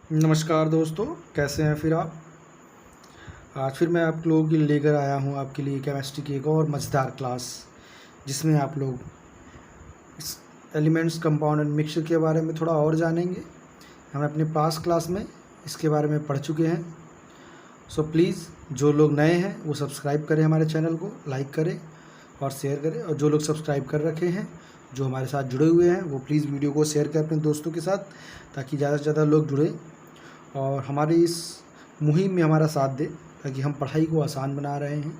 नमस्कार दोस्तों, कैसे हैं फिर आप। आज फिर मैं आप लोगों के लिए लेकर आया हूं आपके लिए केमिस्ट्री की एक और मज़ेदार क्लास, जिसमें आप लोग इस एलिमेंट्स, कंपाउंड एंड मिक्सचर के बारे में थोड़ा और जानेंगे। हम अपने पास क्लास में इसके बारे में पढ़ चुके हैं। सो प्लीज़ जो लोग नए हैं वो सब्सक्राइब करें, हमारे चैनल को लाइक करें और शेयर करें, और जो लोग सब्सक्राइब कर रखे हैं, जो हमारे साथ जुड़े हुए हैं, वो प्लीज़ वीडियो को शेयर करें अपने दोस्तों के साथ, ताकि ज़्यादा से ज़्यादा लोग जुड़ें और हमारी इस मुहिम में हमारा साथ दें, ताकि हम पढ़ाई को आसान बना रहे हैं,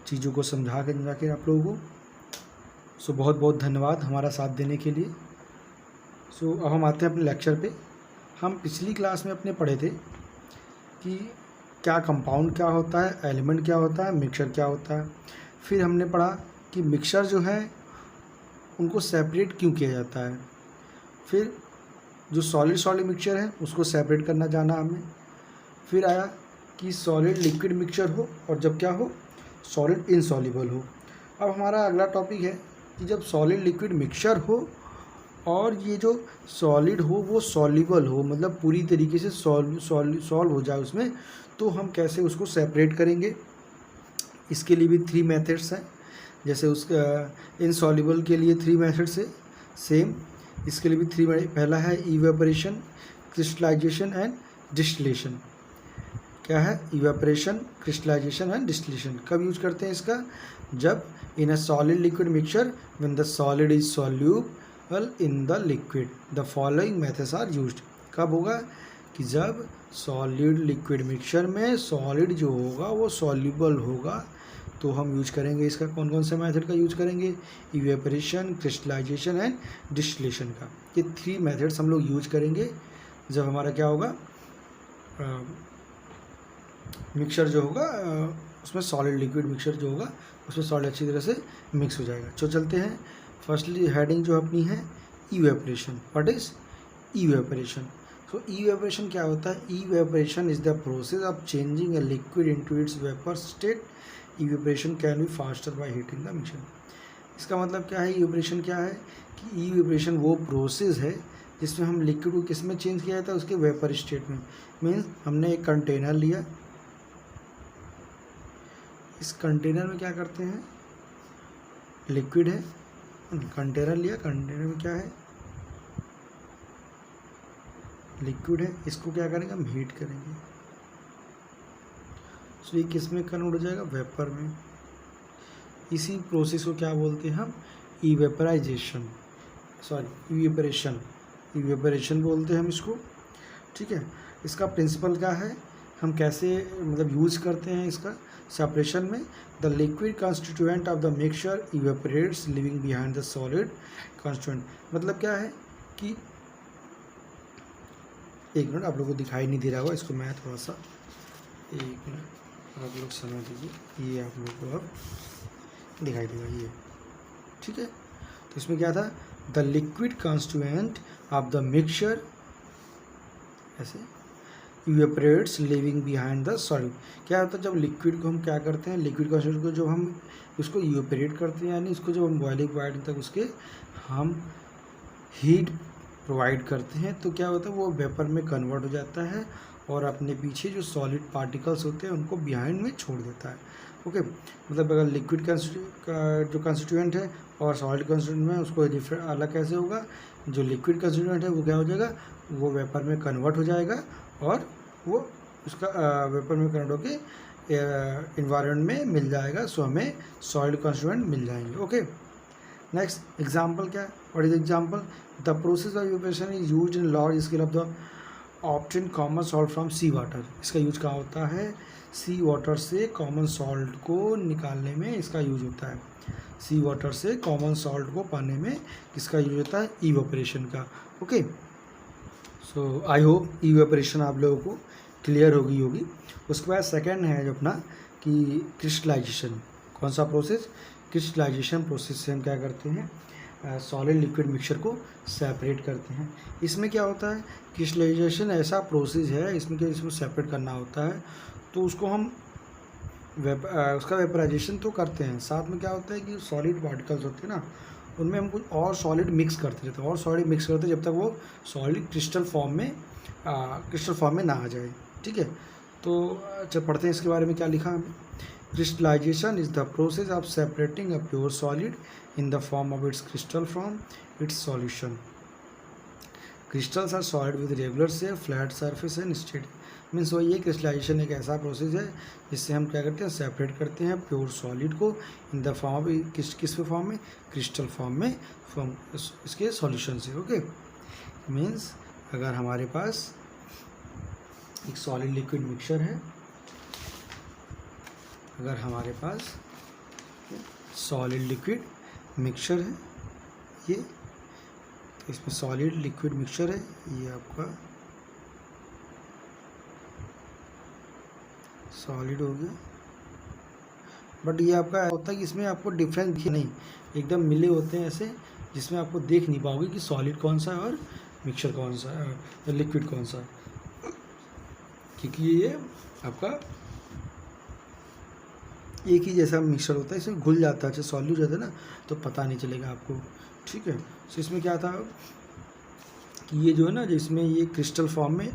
चीज़ों को समझा के आप लोगों को। सो बहुत बहुत धन्यवाद हमारा साथ देने के लिए। सो अब हम आते हैं अपने लेक्चर पे। हम पिछली क्लास में अपने पढ़े थे कि क्या कंपाउंड क्या होता है, एलिमेंट क्या होता है, मिक्सचर क्या होता है। फिर हमने पढ़ा कि मिक्सचर जो है उनको सेपरेट क्यों किया जाता है। फिर जो सॉलिड मिक्सचर है उसको सेपरेट करना जाना हमें। फिर आया कि सॉलिड लिक्विड मिक्सचर हो और जब क्या हो, सॉलिड इनसॉल्युबल हो। अब हमारा अगला टॉपिक है कि जब सॉलिड लिक्विड मिक्सचर हो और ये जो सॉलिड हो वो सॉल्युबल हो, मतलब पूरी तरीके से सॉल्व हो जाए उसमें, तो हम कैसे उसको सेपरेट करेंगे। इसके लिए भी 3 मेथड्स हैं। जैसे उसका इनसॉल्युबल के लिए 3 मेथड्स है सेम, इसके लिए भी 3। पहला है इवेपोरेशन, क्रिस्टलाइजेशन एंड डिस्टिलेशन। क्या है इवेपोरेशन, क्रिस्टलाइजेशन एंड डिस्टिलेशन। कब यूज करते हैं इसका, जब in a solid liquid mixture when the solid is soluble in the liquid the following methods are used. कब होगा कि जब सॉलिड लिक्विड मिक्सचर में सॉलिड जो होगा वो सॉल्यूबल होगा, तो हम यूज करेंगे इसका। कौन कौन से मेथड का यूज करेंगे, इवेपोरेशन, क्रिस्टलाइजेशन एंड डिस्टिलेशन का। ये 3 मेथड्स हम लोग यूज करेंगे जब हमारा क्या होगा, मिक्सचर जो होगा उसमें सॉलिड लिक्विड मिक्सचर जो होगा उसमें सॉलिड अच्छी तरह से मिक्स हो जाएगा। तो चलते हैं। फर्स्टली हेडिंग जो अपनी है evaporation. What is evaporation. So evaporation क्या होता है, evaporation is the process of changing a liquid into its vapour state. Evaporation can be faster bye heating the mixture. इसका मतलब क्या है, इवेपोरेशन क्या है कि इवेपोरेशन वो प्रोसेस है जिसमें हम लिक्विड को किस में चेंज किया जाता है, उसके वेपर स्टेट में। मीन्स हमने एक कंटेनर लिया, इस कंटेनर में क्या करते हैं, लिक्विड है, कंटेनर लिया, कंटेनर में क्या है, लिक्विड है, इसको क्या करेंगे हम हीट करेंगे, तो ये किस में कन्वर्ट हो जाएगा, वेपर में। इसी प्रोसेस को क्या बोलते हैं हम, इवेपराइजेशन, सॉरी इवेपरेशन, इवेपरेशन बोलते हैं हम इसको। ठीक है, इसका प्रिंसिपल क्या है, हम कैसे मतलब यूज़ करते हैं इसका सेपरेशन में। The liquid constituent of the mixture evaporates leaving behind the solid constituent. मतलब क्या है कि, एक मिनट, आप लोगों को दिखाई नहीं दे रहा होगा, इसको मैं थोड़ा सा, एक मिनट आप लोग समझ दीजिए, ये आप लोग को अब दिखाई देगा ये। ठीक है, तो इसमें क्या था, the liquid constituent of the mixture ऐसे इवेपरेट्स लिविंग बिहाइंड द सॉलिड। क्या होता है, जब लिक्विड को हम क्या करते हैं, लिक्विड कॉन्स्टिट्यूएंट को जब हम उसको इवेपरेट करते हैं, यानी इसको जब हम बॉइलिंग पॉइंट तक उसके हम हीट प्रोवाइड करते हैं, तो क्या होता है, वो वेपर में कन्वर्ट हो जाता है और अपने पीछे जो सॉलिड पार्टिकल्स होते हैं उनको बिहाइंड में छोड़ देता है। ओके, मतलब अगर लिक्विड का जो कंस्टिट्यूएंट है और सॉलिड कंस्टिट्यूएंट में उसको डिफरेंट अलग कैसे होगा, जो लिक्विड कंस्टिट्यूएंट है वो क्या हो जाएगा, वो वेपर में कन्वर्ट हो जाएगा और वो उसका वेपर में कन्वर्ट होकर इन्वायरमेंट में मिल जाएगा। सो हमें सॉलिड कंस्टिट्यूएंट मिल जाएंगे। ओके, नेक्स्ट एग्जाम्पल क्या है, what is example, the process of evaporation is used in large scale of the obtain common salt from sea water. इसका यूज कहाँ होता है, सी वाटर से कॉमन सॉल्ट को निकालने में इसका यूज होता है। सी वाटर से कॉमन सॉल्ट को पाने में किसका यूज होता है, इवेपोरेशन का। Okay, so I hope evaporation आप लोगों को क्लियर होगी। उसके बाद सेकंड है जो अपना कि क्रिस्टलाइजेशन। कौन सा प्रोसेस, क्रिस्टलाइजेशन प्रोसेस से हम क्या करते हैं, सॉलिड लिक्विड मिक्सचर को सेपरेट करते हैं। इसमें क्या होता है, क्रिस्टलाइजेशन ऐसा प्रोसेस है इसमें क्या, इसमें सेपरेट करना होता है, तो उसको हम उसका वेपराइजेशन तो करते हैं, साथ में क्या होता है कि सॉलिड पार्टिकल्स होते हैं ना, उनमें हम कुछ और सॉलिड मिक्स करते रहते हैं, और सॉलिड मिक्स करते हैं जब तक वो सॉलिड क्रिस्टल फॉर्म में ना आ जाए। ठीक है, तो जब पढ़ते हैं इसके बारे में क्या लिखा है। Crystallization is the process of separating a pure solid in the form of its crystal from its solution. Crystals are solid with regular shape, flat surface and steady. Means वही है, क्रिस्टलाइजेशन एक ऐसा प्रोसेस है जिससे हम क्या करते हैं, सेपरेट करते हैं प्योर सॉलिड को इन द फॉर्म ऑफ किस फॉर्म में, क्रिस्टल फॉर्म में, फॉर्म इसके सॉल्यूशन से। ओके, मीन्स अगर हमारे पास एक सॉलिड लिक्विड मिक्सचर है, अगर हमारे पास सॉलिड लिक्विड मिक्सचर है ये, तो इसमें सॉलिड लिक्विड मिक्सचर है, ये आपका सॉलिड हो गया। बट ये आपका होता है कि इसमें आपको डिफरेंस दिखे नहीं, एकदम मिले होते हैं ऐसे, जिसमें आपको देख नहीं पाओगे कि सॉलिड कौन सा है और मिक्सचर कौन सा है, लिक्विड कौन सा है, क्योंकि ये आपका एक ही जैसा मिक्सचर होता है, इसमें घुल जाता है, अच्छा सॉल्यूट रहता है ना, तो पता नहीं चलेगा आपको। ठीक है, तो इसमें क्या था कि ये जो है ना, जिसमें ये क्रिस्टल फॉर्म में,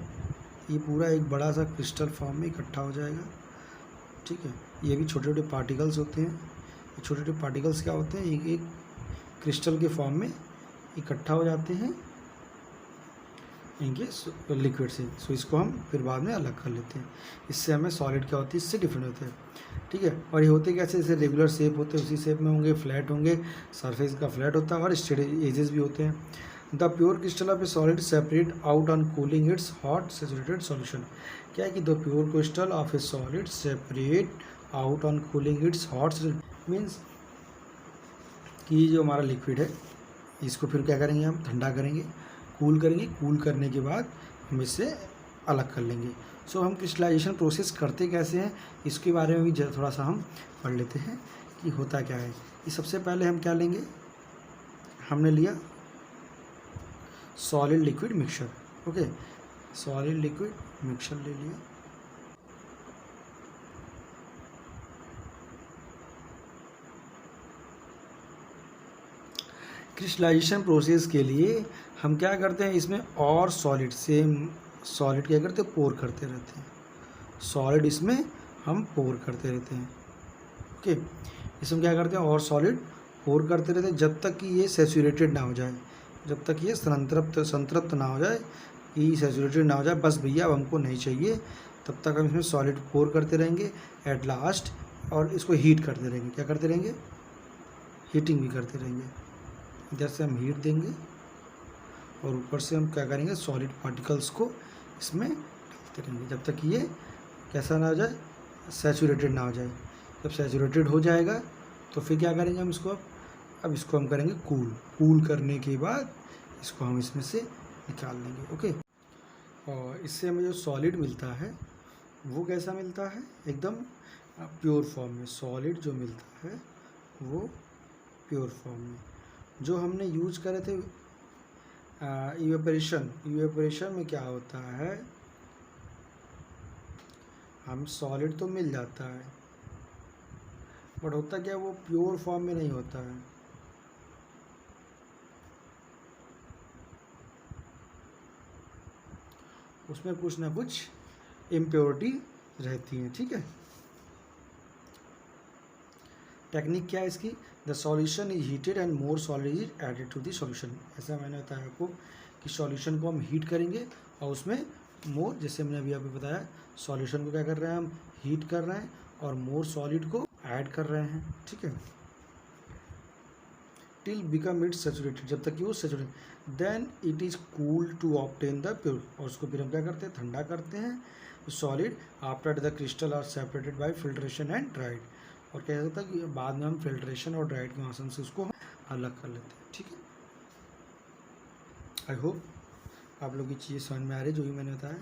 ये पूरा एक बड़ा सा क्रिस्टल फॉर्म में इकट्ठा हो जाएगा। ठीक है, ये भी छोटे छोटे पार्टिकल्स होते हैं। छोटे छोटे पार्टिकल्स क्या होते हैं, एक एक क्रिस्टल के फॉर्म में इकट्ठा हो जाते हैं इनके लिक्विड से। सो इसको हम फिर बाद में अलग कर लेते हैं, इससे हमें सॉलिड क्या होती है, इससे डिफरेंट होते हैं। ठीक है, और ये होते कैसे, जैसे रेगुलर शेप होते हैं उसी शेप में होंगे, फ्लैट होंगे, सरफेस का फ्लैट होता है, और स्टेडी एजेस भी होते हैं। The pure crystal of A solid separate out on cooling it's hot saturated solution. क्या है कि the pure crystal of A solid separate out on cooling it's hot, means कि ये जो हमारा लिक्विड है इसको फिर क्या करेंगे, हम ठंडा करेंगे, कूल करेंगे, कूल करने के बाद हम इससे अलग कर लेंगे। सो हम क्रिस्टलाइजेशन प्रोसेस करते कैसे हैं, इसके बारे में भी थोड़ा सा हम पढ़ लेते हैं कि होता क्या है। ये सबसे पहले हम क्या लेंगे, हमने लिया solid liquid mixture. Okay, solid liquid mixture ले लिया। क्रिस्टलाइजेशन प्रोसेस के लिए हम क्या करते हैं, इसमें और सॉलिड, सेम सॉलिड क्या करते हैं, पोर करते रहते हैं, सॉलिड इसमें हम पोर करते रहते हैं। ओके, इसमें क्या करते हैं, और सॉलिड पोर करते रहते हैं जब तक कि ये सैचुरेटेड ना हो जाए, जब तक ये संतृप्त ना हो जाए, ये सैचुरेटेड ना हो जाए, बस भैया अब हमको नहीं चाहिए, तब तक हम इसमें सॉलिड पोर करते रहेंगे एट लास्ट, और इसको हीट करते रहेंगे। क्या करते रहेंगे, हीटिंग भी करते रहेंगे। इधर से हम हीट देंगे और ऊपर से हम क्या करेंगे, सॉलिड पार्टिकल्स को इसमें डालते रहेंगे जब तक ये कैसा ना हो जाए, सैचुरेटेड ना हो जाए। जब सैचुरेटेड हो जाएगा तो फिर क्या करेंगे हम इसको, अब इसको हम करेंगे कूल, कूल करने के बाद इसको हम इसमें से निकाल लेंगे। ओके, और इससे हमें जो सॉलिड मिलता है वो कैसा मिलता है, एकदम प्योर फॉर्म में। सॉलिड जो मिलता है वो प्योर फॉर्म में। जो हमने यूज करे थे इवेपोरेशन, इवेपोरेशन में क्या होता है, हम सॉलिड तो मिल जाता है बट होता क्या, वो प्योर फॉर्म में नहीं होता है। उसमें कुछ ना कुछ इम्प्योरिटी रहती है। ठीक है, टेक्निक क्या है इसकी, the solution is heated and more solid is added to the solution. ऐसा मैंने बताया आपको कि सॉल्यूशन को हम हीट करेंगे और उसमें मोर, जैसे मैंने अभी आपको बताया, सॉल्यूशन को क्या कर रहे हैं, हम हीट कर रहे हैं और मोर सॉलिड को ऐड कर रहे हैं। ठीक है, टिल बिकम इट्स सैचुरेटेड, जब तक कि वो saturated, then it is cool to obtain the pure, और उसको फिर हम क्या करते हैं, ठंडा करते हैं solid after the crystal are separated by filtration and dried. और क्या होता है कि बाद में हम फिल्ट्रेशन और ड्राइड के माध्यम से उसको अलग कर लेते हैं। ठीक है, आई होप आप लोग की चीज़ें समझ में आ रही है जो भी मैंने बताया।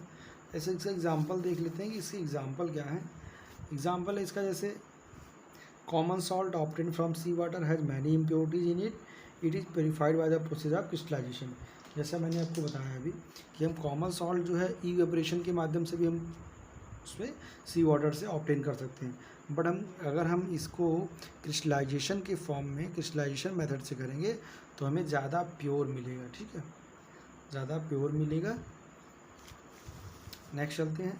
ऐसे इसका एग्जांपल देख लेते हैं कि इसकी एग्जांपल क्या है। एग्जांपल है इसका, जैसे common salt obtain from sea water has many impurities in it, it is purified by the process of crystallization. जैसा मैंने आपको बताया अभी कि हम कॉमन सॉल्ट जो है इवेपोरेशन के माध्यम से भी हम उसमें सी वाटर से ऑब्टेन कर सकते हैं, बट अगर हम इसको क्रिस्टलाइजेशन के फॉर्म में, क्रिस्टलाइजेशन मेथड से करेंगे तो हमें ज़्यादा प्योर मिलेगा। ठीक है, ज़्यादा प्योर मिलेगा। नेक्स्ट चलते हैं।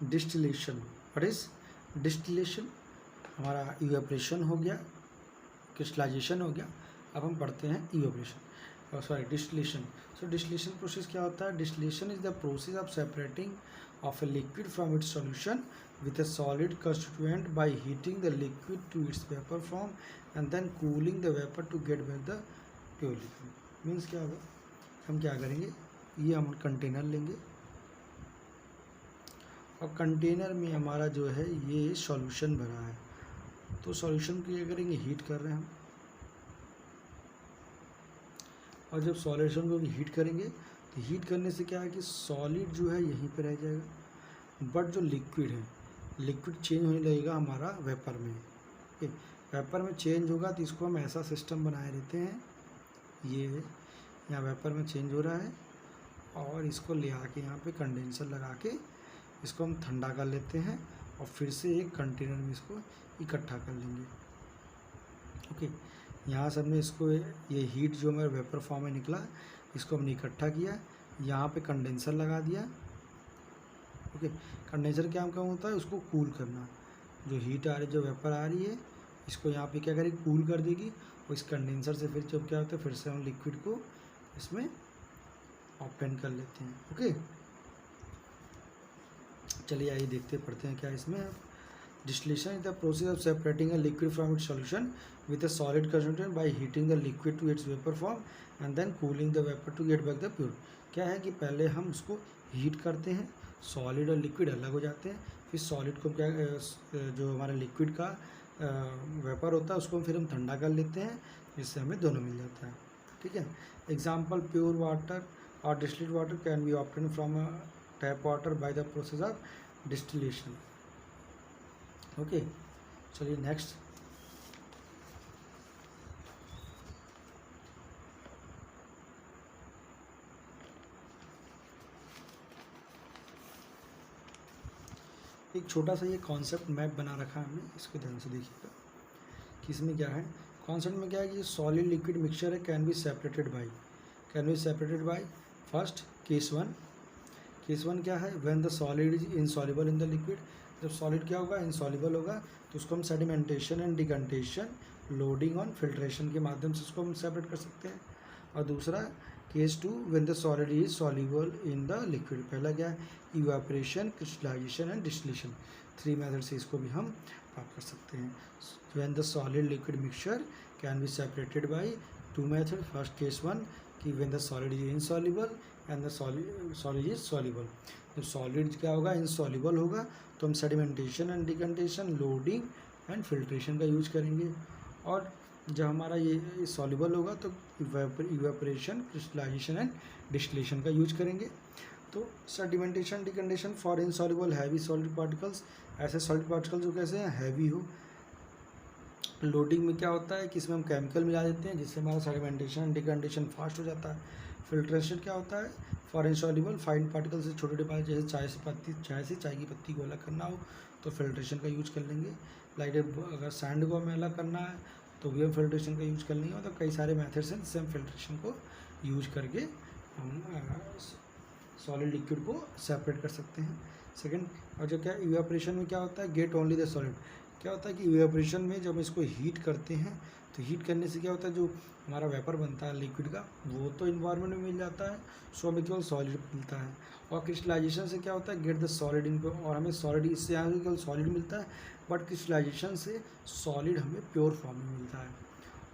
डिस्टिलेशन। What is distillation? हमारा इवेपोरेशन हो गया, क्रिस्टलाइजेशन हो गया। अब हम पढ़ते हैं इवेपोरेशन, सॉरी डिस्टिलेशन। सो डिस्टिलेशन प्रोसेस क्या होता है? Distillation is the process of separating of a liquid from its solution with a solid constituent by heating the liquid to its vapor form and then cooling the vapor to get back the pure liquid. Means क्या होगा? हम क्या करेंगे, ये हम container लेंगे और container में हमारा जो है ये सॉल्यूशन भरा है, तो सॉल्यूशन को क्या करेंगे, हीट कर रहे हैं हम। और जब सॉल्यूशन को हीट करेंगे तो हीट करने से क्या है कि सॉलिड जो है यहीं पे रह जाएगा, बट जो लिक्विड है, लिक्विड चेंज होने लगेगा हमारा वेपर में। ओके, वेपर में चेंज होगा तो इसको हम ऐसा सिस्टम बनाए रहते हैं, ये यहाँ वेपर में चेंज हो रहा है और इसको ले आके यहाँ पे कंडेंसर लगा के इसको हम ठंडा कर लेते हैं और फिर से एक कंटेनर में इसको इकट्ठा कर लेंगे। ओके, यहाँ से हमने इसको ये हीट जो हमारे वेपर फॉर्म में निकला इसको हमने इकट्ठा किया, यहाँ पे कंडेंसर लगा दिया। ओके, कंडेंसर क्या काम होता है, उसको कूल करना। जो हीट आ रही, जो वेपर आ रही है, इसको यहाँ पे क्या करेगी, कूल कर देगी और इस कंडेंसर से फिर जब क्या होता है, फिर से हम लिक्विड को इसमें ओपन कर लेते हैं। ओके, चलिए आइए देखते पढ़ते हैं क्या इसमें। Distillation is the process of separating a liquid from its solution with a solid constituent by heating the liquid to its vapour form and then cooling the vapour to get back the pure. क्या है कि पहले हम उसको heat करते हैं, solid और liquid अलग हो जाते हैं, फिर सॉलिड को क्या, जो हमारा लिक्विड का वेपर होता है उसको फिर हम ठंडा कर लेते हैं, जिससे हमें दोनों मिल जाता है। ठीक है, एग्जाम्पल प्योर वाटर और distilled water can be obtain from tap water bye the process of distillation. Okay, चलिए नेक्स्ट। एक छोटा सा ये कॉन्सेप्ट मैप बना रखा है हमने, इसको ध्यान से देखिएगा कि इसमें क्या है। कॉन्सेप्ट में क्या है कि सॉलिड लिक्विड मिक्सचर है, can be separated by first case one क्या है, when the solid is insoluble in the liquid. जब सॉलिड क्या होगा, इनसॉल्युबल होगा, तो उसको हम sedimentation and decantation, loading on filtration के माध्यम से उसको हम सेपरेट कर सकते हैं। और दूसरा case two, when the solid is soluble in the liquid. पहला क्या है, evaporation, crystallization and distillation. 3 method से इसको भी हम प्राप्त कर सकते हैं। When the solid liquid mixture can be separated by 2 method. First case 1 कि when the solid is insoluble and the solid is soluble. जब सॉलिड क्या होगा, इनसॉल्युबल होगा, तो हम sedimentation and decantation, loading and filtration का यूज करेंगे। और जब हमारा ये सॉल्युबल होगा तो इवेपोरेशन, क्रिस्टलाइजेशन एंड डिस्टिलेशन का यूज करेंगे। तो sedimentation, decantation for insoluble heavy solid particles, ऐसे सॉलिड पार्टिकल जो कैसे हैं, हैवी हो। लोडिंग में क्या होता है कि इसमें हम केमिकल मिला देते हैं जिससे हमारा सेडिमेंटेशन, डिकंटेशन फास्ट हो जाता है। फिल्ट्रेशन क्या होता है, फॉर इनसॉल्युबल फाइन पार्टिकल से, छोटे छोटे पार्टिकल, जैसे चाय की पत्ती को अलग करना हो तो फिल्ट्रेशन का यूज कर लेंगे। लाइक अगर सैंड को हमें अलग करना है तो भी हम फिल्ट्रेशन का यूज कर लेंगे। तो कई सारे मेथड्स हैं जिससे हम फिल्ट्रेशन को यूज करके हम सॉलिड लिक्विड को सेपरेट कर सकते हैं। सेकंड, और जो क्या इवेपोरेशन में क्या होता है, गेट ओनली द सॉलिड। क्या होता है कि इवेपोरेशन में जब इसको हीट करते हैं तो हीट करने से क्या होता है, जो हमारा वेपर बनता है लिक्विड का वो तो इन्वायरमेंट में मिल जाता है, सो हमें केवल सॉलिड मिलता है। और क्रिस्टलाइजेशन से क्या होता है, गेट द सॉलिड इन, और हमें सॉलिड, इससे यहाँ से केवल सॉलिड मिलता है, बट क्रिस्टलाइजेशन से सॉलिड हमें प्योर फॉर्म में मिलता है।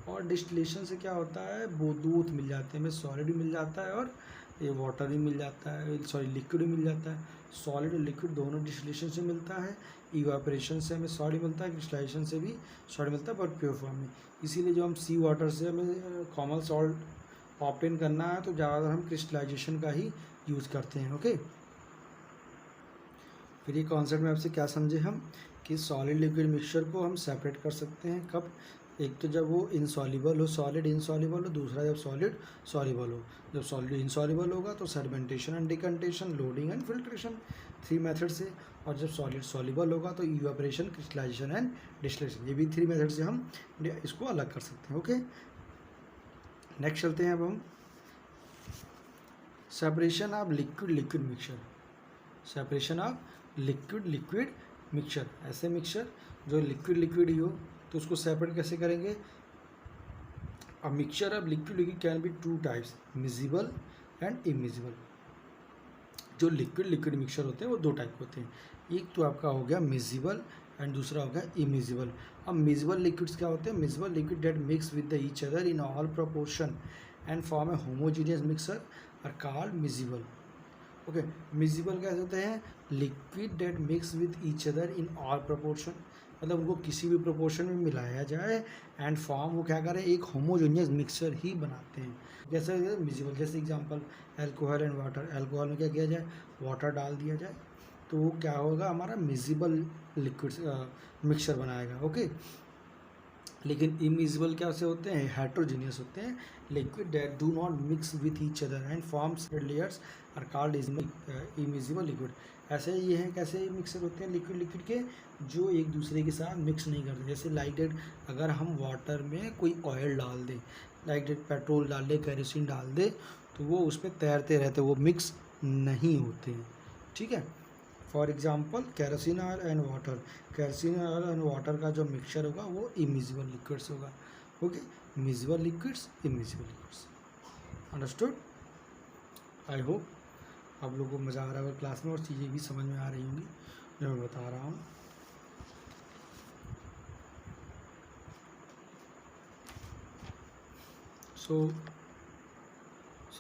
और डिस्टिलेशन से क्या होता है, वो दूध मिल जाते हैं, हमें सॉलिड भी मिल जाता है और ये वाटर भी मिल जाता है, सॉरी लिक्विड भी मिल जाता है। सॉलिड और लिक्विड दोनों डिस्टिलेशन से मिलता है, इवापोरेशन से हमें सॉलिड मिलता है, क्रिस्टलाइजेशन से भी सॉलिड मिलता है पर प्योर फॉर्म में। इसीलिए जो हम सी वाटर से हमें कॉमन सॉल्ट ऑब्टेन करना है तो ज़्यादातर हम क्रिस्टलाइजेशन का ही यूज़ करते हैं। ओके, फिर ये कॉन्सेप्ट में आपसे क्या समझे हम कि सॉलिड लिक्विड मिक्सचर को हम सेपरेट कर सकते हैं कब, एक तो जब वो इनसॉल्युबल हो, सॉलिड इनसॉल्युबल हो, दूसरा जब सॉलिड सॉल्युबल हो। जब सॉलिड इनसॉल्युबल होगा तो sedimentation and decantation, loading and filtration, 3 method से। और जब सॉलिड सॉल्युबल होगा तो इवेपोरेशन, क्रिस्टलाइजेशन एंड डिस्टिलेशन, ये भी 3 मेथड से हम इसको अलग कर सकते हैं। ओके, नेक्स्ट चलते हैं अब हम separation of liquid liquid mixture. Separation of liquid liquid mixture, ऐसे मिक्सचर जो लिक्विड लिक्विड ही हो तो उसको सेपरेट कैसे करेंगे। A mixture of liquid liquid can be 2 types, miscible and immiscible. जो लिक्विड लिक्विड मिक्सचर होते हैं वो 2 टाइप होते हैं, एक तो आपका हो गया मिजिबल एंड दूसरा हो गया इमिजिबल। अब मिजिबल लिक्विड्स क्या होते हैं, miscible liquid that mix with the each other in all proportion and form a homogeneous mixer are called miscible. Okay, miscible कैसे होते हैं, liquid that mix with each other in all proportion, मतलब उनको किसी भी प्रोपोर्शन में मिलाया जाए एंड फॉर्म वो क्या करें, एक होमोजेनियस मिक्सचर ही बनाते हैं। जैसे मिजिबल, जैसे example alcohol and water. Alcohol में क्या किया जाए, वाटर डाल दिया जाए तो वो क्या होगा, हमारा मिजिबल लिक्विड मिक्सचर बनाएगा। ओके, लेकिन इमिजिबल क्या से होते हैं, हेट्रोजीनियस होते हैं, liquid that do not mix with each other and forms layers are called immiscible liquid. ऐसे ये हैं, कैसे मिक्सर होते हैं लिक्विड लिक्विड के, जो एक दूसरे के साथ मिक्स नहीं करते। जैसे लाइक डेट अगर हम वाटर में कोई ऑयल डाल दें, लाइक डेट पेट्रोल डाल दे, केरोसिन डाल दे, तो वो उस पर तैरते रहते, वो मिक्स नहीं होते हैं। ठीक है, for example kerosene oil and water, kerosene oil and water का जो मिक्सचर होगा वो इमिजिबल लिक्विड्स होगा। Okay, miscible liquids, immiscible liquids, understood. I hope आप लोगों को मज़ा आ रहा होगा क्लास में और चीज़ें भी समझ में आ रही होंगी जो मैं बता रहा हूँ। सो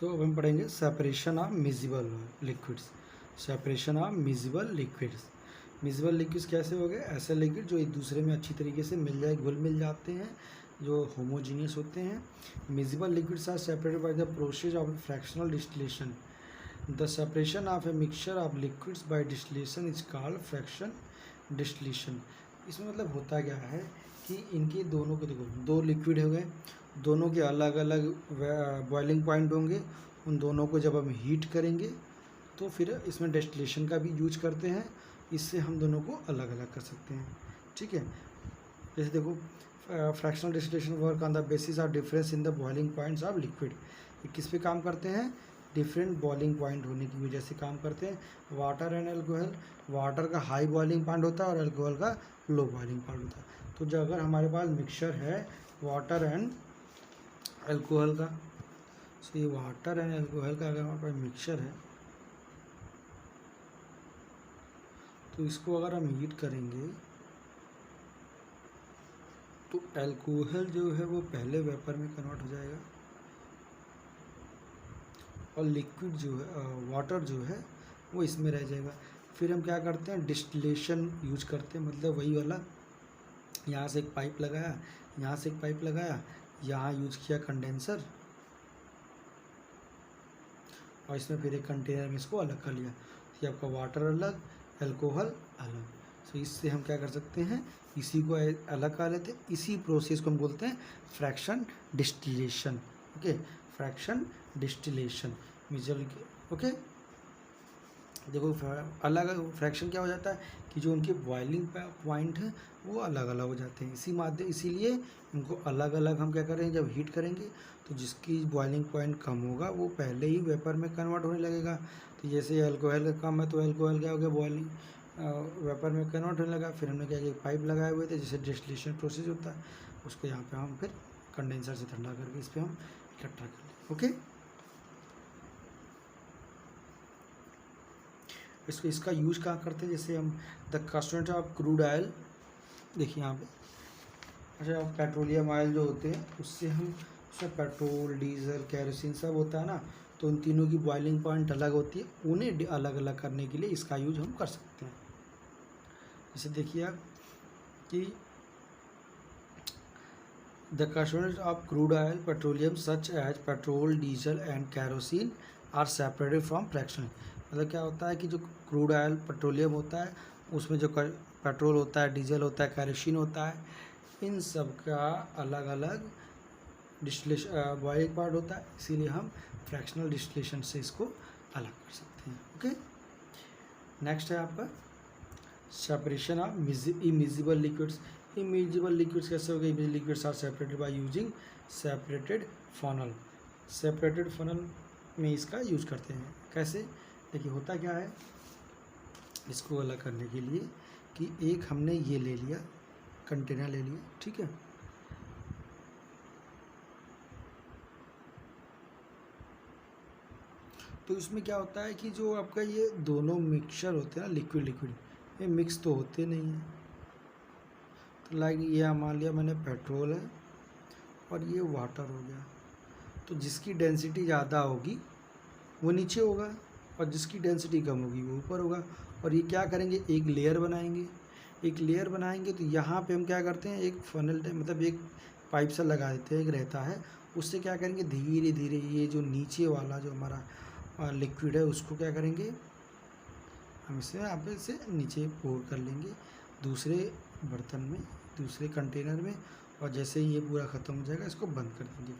अब हम पढ़ेंगे separation of miscible liquids. Separation of miscible liquids, miscible liquids कैसे हो गए, ऐसे लिक्विड जो एक दूसरे में अच्छी तरीके से मिल जाए, घुल मिल जाते हैं, जो होमोजीनियस होते हैं। Miscible liquids are separated by the process of fractional distillation. The separation of a mixture of liquids by distillation is called fraction distillation. इसमें मतलब होता क्या है कि इनके दोनों को देखो, 2 लिक्विड हो गए, दोनों के अलग अलग बॉइलिंग पॉइंट होंगे, उन दोनों को जब हम हीट करेंगे तो फिर इसमें डिस्टिलेशन का भी यूज करते हैं, इससे हम दोनों को अलग अलग कर सकते हैं। ठीक है, जैसे देखो fractional distillation work on the basis of difference in the boiling points of liquid. ये किस पे काम करते हैं, डिफरेंट बॉइलिंग पॉइंट होने की वजह से काम करते हैं। वाटर एंड अल्कोहल, वाटर का हाई बॉइलिंग पॉइंट होता है और अल्कोहल का लो बॉइलिंग पॉइंट होता है। तो जब अगर हमारे पास मिक्सचर है वाटर एंड अल्कोहल का, सो ये वाटर एंड अल्कोहल का अगर हमारे पास मिक्सचर है तो इसको अगर हम हीट करेंगे तो अल्कोहल जो है वो पहले वेपर में कन्वर्ट हो जाएगा और लिक्विड जो है वाटर जो है वो इसमें रह जाएगा। फिर हम क्या करते हैं, डिस्टिलेशन यूज करते हैं, मतलब वही वाला, यहाँ से एक पाइप लगाया, यहाँ से एक पाइप लगाया, यहाँ यूज किया कंडेंसर और इसमें फिर एक कंटेनर में इसको अलग कर लिया। ये आपका वाटर अलग, अल्कोहल अलग। तो इससे हम क्या कर सकते हैं, इसी को अलग कर लेते हैं, इसी प्रोसेस को हम बोलते हैं fraction distillation. Okay, fraction distillation missile के। ओके, देखो अलग फ्रैक्शन क्या हो जाता है कि जो उनके बॉइलिंग पॉइंट हैं वो अलग अलग हो जाते हैं, इसीलिए इनको अलग अलग हम क्या करेंगे, जब हीट करेंगे तो जिसकी बॉइलिंग पॉइंट कम होगा वो पहले ही वेपर में कन्वर्ट होने लगेगा। तो जैसे अल्कोहल का कम है तो अल्कोहल क्या हो गया, बॉइलिंग वेपर में कन्वर्ट होने लगा। फिर हमने क्या किया, पाइप लगाए हुए थे, जैसे डिस्टिलेशन प्रोसेस होता है, उसको यहाँ पे हम फिर कंडेंसर से ठंडा करके इस पर हम इकट्ठा कर लें। ओके, इसका यूज कहाँ करते हैं, जैसे हम the concentration of crude oil, देखिए यहाँ पे, अच्छा पेट्रोलियम ऑयल जो होते हैं उससे हम, उसमें पेट्रोल डीजल केरोसिन सब होता है ना, तो उन तीनों की बॉइलिंग पॉइंट अलग होती है, उन्हें अलग अलग करने के लिए इसका यूज हम कर सकते हैं। जैसे देखिए आप कि the concentration of crude oil petroleum such as petrol diesel and kerosene are separated from fraction. मतलब क्या होता है कि जो क्रूड ऑयल पेट्रोलियम होता है उसमें जो पेट्रोल होता है, डीजल होता है, केरोसिन होता है, इन सब का अलग अलग डिस्टिलेशन बॉइलिंग पार्ट होता है, इसीलिए हम फ्रैक्शनल डिस्टिलेशन से इसको अलग कर सकते हैं। ओके, नेक्स्ट है आपका separation of immiscible liquids. Immiscible liquids कैसे हो गए? Immiscible liquids are separated by using separated funnel. Separated funnel में इसका यूज करते हैं। कैसे? देखिए होता क्या है इसको अलग करने के लिए कि एक हमने ये ले लिया, कंटेनर ले लिया, ठीक है, तो इसमें क्या होता है कि जो आपका ये दोनों मिक्सचर होते हैं ना, लिक्विड लिक्विड, ये मिक्स तो होते नहीं हैं। तो लाइक ये मान लिया मैंने पेट्रोल है और ये वाटर हो गया, तो जिसकी डेंसिटी ज़्यादा होगी वो नीचे होगा और जिसकी डेंसिटी कम होगी वो ऊपर होगा। और ये क्या करेंगे, एक लेयर बनाएंगे। एक लेयर बनाएंगे तो यहाँ पे हम क्या करते हैं, एक फनल मतलब एक पाइप सा लगा देते हैं, एक रहता है, उससे क्या करेंगे धीरे धीरे ये जो नीचे वाला जो हमारा लिक्विड है उसको क्या करेंगे, हम इसे यहाँ पे से नीचे पोर कर लेंगे दूसरे बर्तन में, दूसरे कंटेनर में, और जैसे ही ये पूरा ख़त्म हो जाएगा इसको बंद कर देंगे।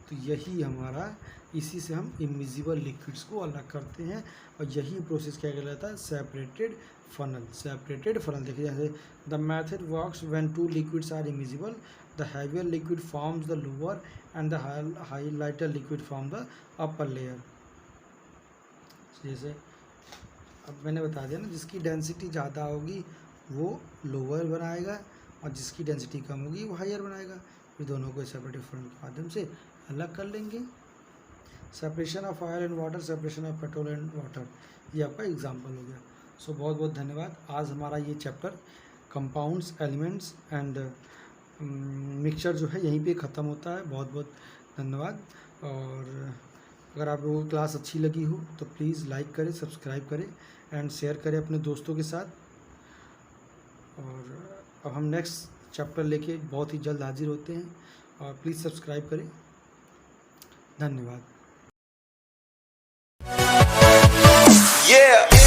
तो यही हमारा, इसी से हम इमिजिबल लिक्विड्स को अलग करते हैं। और यही प्रोसेस क्या कहलाता है, सेपरेटेड फनल। सेपरेटेड फनल देखिए जैसे the method works when two liquids are immiscible, the heavier liquid forms the lower and the highlighter liquid form the upper layer. जैसे अब मैंने बता दिया ना, जिसकी डेंसिटी ज़्यादा होगी वो लोअर बनाएगा और जिसकी डेंसिटी कम होगी वो हायर बनाएगा। फिर दोनों को सेपरेटिव फनल के माध्यम से अलग कर लेंगे। Separation of oil and water, separation of petrol and water, ये आपका एग्जांपल हो गया। सो बहुत बहुत धन्यवाद। आज हमारा ये chapter compounds, elements and mixture जो है यहीं पे ख़त्म होता है। बहुत बहुत धन्यवाद। और अगर आप लोगों को क्लास अच्छी लगी हो तो प्लीज़ लाइक करें, सब्सक्राइब करें एंड शेयर करें अपने दोस्तों के साथ। और अब हम नेक्स्ट चैप्टर लेके बहुत ही जल्द हाजिर होते हैं, और प्लीज़ सब्सक्राइब करें। धन्यवाद। Yeah.